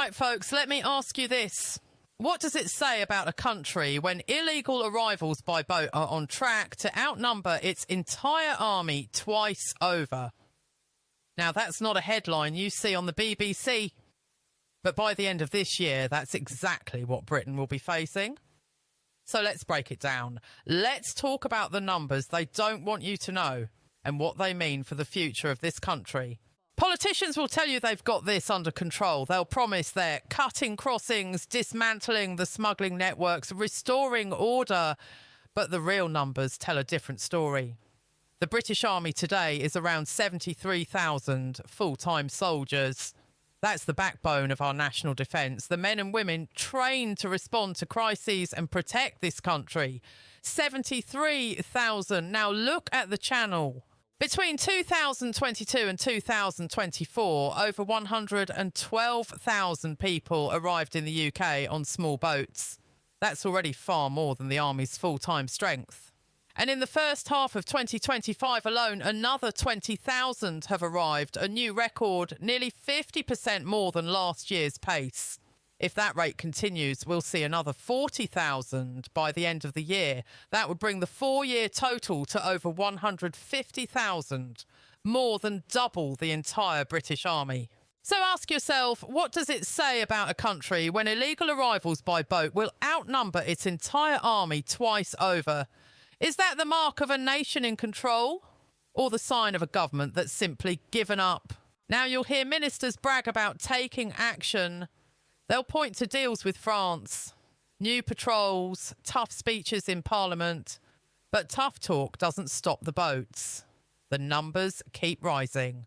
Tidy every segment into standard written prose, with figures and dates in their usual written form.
right, folks, let me ask you this. What does it say about a country when illegal arrivals by boat are on track to outnumber its entire army twice over? Now, that's not a headline you see on the BBC. But by the end of this year, that's exactly what Britain will be facing. So let's break it down. Let's talk about the numbers they don't want you to know and what they mean for the future of this country. Politicians will tell you they've got this under control. They'll promise they're cutting crossings, dismantling the smuggling networks, restoring order. But the real numbers tell a different story. The British Army today is around 73,000 full-time soldiers. That's the backbone of our national defence, the men and women trained to respond to crises and protect this country. 73,000. Now look at the channel. Between 2022 and 2024, over 112,000 people arrived in the UK on small boats. That's already far more than the Army's full-time strength. And in the first half of 2025 alone, another 20,000 have arrived, a new record, nearly 50% more than last year's pace. If that rate continues, we'll see another 40,000 by the end of the year. That would bring the 4-year total to over 150,000, more than double the entire British Army. So ask yourself, what does it say about a country when illegal arrivals by boat will outnumber its entire army twice over? Is that the mark of a nation in control, or the sign of a government that's simply given up? Now you'll hear ministers brag about taking action. They'll point to deals with France, new patrols, tough speeches in Parliament. But tough talk doesn't stop the boats. The numbers keep rising.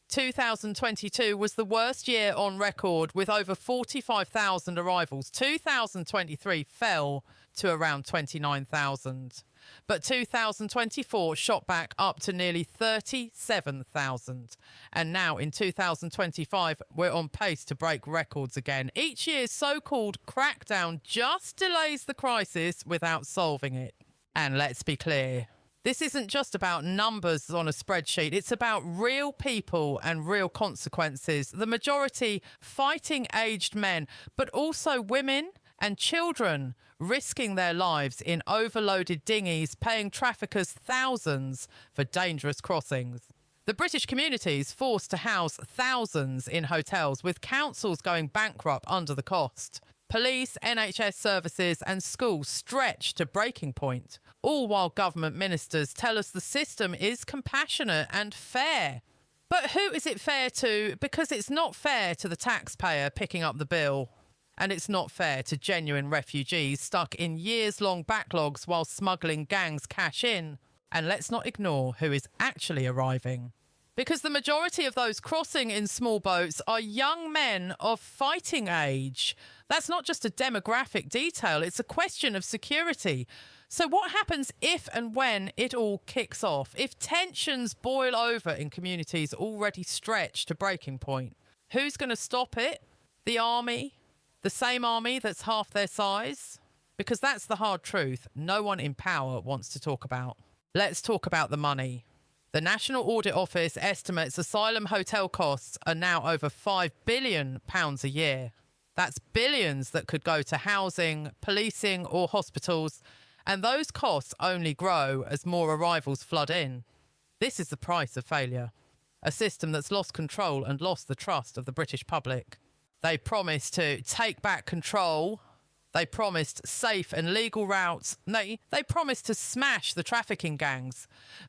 2022 was the worst year on record with over 45,000 arrivals. 2023 fell to around 29,000. But 2024 shot back up to nearly 37,000. And now in 2025, we're on pace to break records again. Each year's so-called crackdown just delays the crisis without solving it. And let's be clear, this isn't just about numbers on a spreadsheet. It's about real people and real consequences. The majority fighting aged men, but also women and children risking their lives in overloaded dinghies, paying traffickers thousands for dangerous crossings. The British community is forced to house thousands in hotels, with councils going bankrupt under the cost. Police, NHS services and schools stretched to breaking point, all while government ministers tell us the system is compassionate and fair. But who is it fair to? Because it's not fair to the taxpayer picking up the bill. And it's not fair to genuine refugees stuck in years-long backlogs while smuggling gangs cash in. And let's not ignore who is actually arriving. Because the majority of those crossing in small boats are young men of fighting age. That's not just a demographic detail, it's a question of security. So what happens if and when it all kicks off? If tensions boil over in communities already stretched to breaking point? Who's going to stop it? The army? The same army that's half their size? Because that's the hard truth no one in power wants to talk about. Let's talk about the money. The National Audit Office estimates asylum hotel costs are now over £5 billion a year. That's billions that could go to housing, policing or hospitals, and those costs only grow as more arrivals flood in. This is the price of failure. A system that's lost control and lost the trust of the British public. They promised to take back control. They promised safe and legal routes. They promised to smash the trafficking gangs.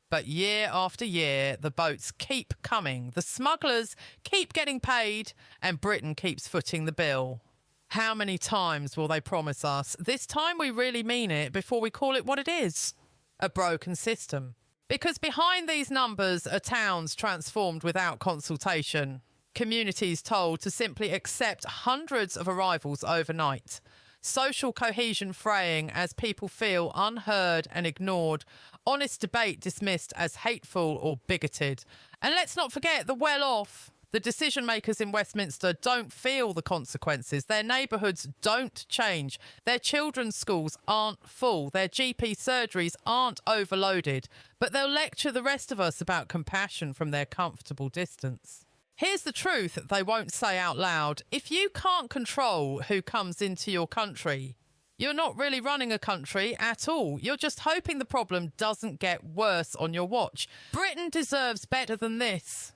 But year after year, the boats keep coming. The smugglers keep getting paid and Britain keeps footing the bill. How many times will they promise us? This time we really mean it before we call it what it is. A broken system. Because behind these numbers are towns transformed without consultation. Communities told to simply accept hundreds of arrivals overnight. Social cohesion fraying as people feel unheard and ignored. Honest debate dismissed as hateful or bigoted. And let's not forget the well-off. The decision makers in Westminster don't feel the consequences. Their neighbourhoods don't change. Their children's schools aren't full. Their GP surgeries aren't overloaded. But they'll lecture the rest of us about compassion from their comfortable distance. Here's the truth they won't say out loud. If you can't control who comes into your country, you're not really running a country at all. You're just hoping the problem doesn't get worse on your watch. Britain deserves better than this.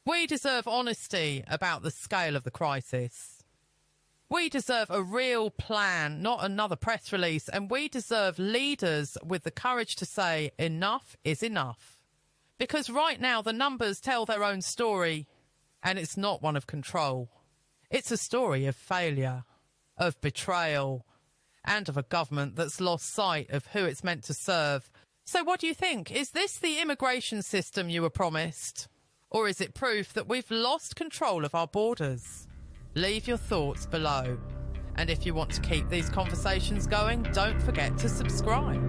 We deserve honesty about the scale of the crisis. We deserve a real plan, not another press release. And we deserve leaders with the courage to say enough is enough. Because right now the numbers tell their own story, and it's not one of control. It's a story of failure, of betrayal, and of a government that's lost sight of who it's meant to serve. So what do you think? Is this the immigration system you were promised? Or is it proof that we've lost control of our borders? Leave your thoughts below. And if you want to keep these conversations going, don't forget to subscribe.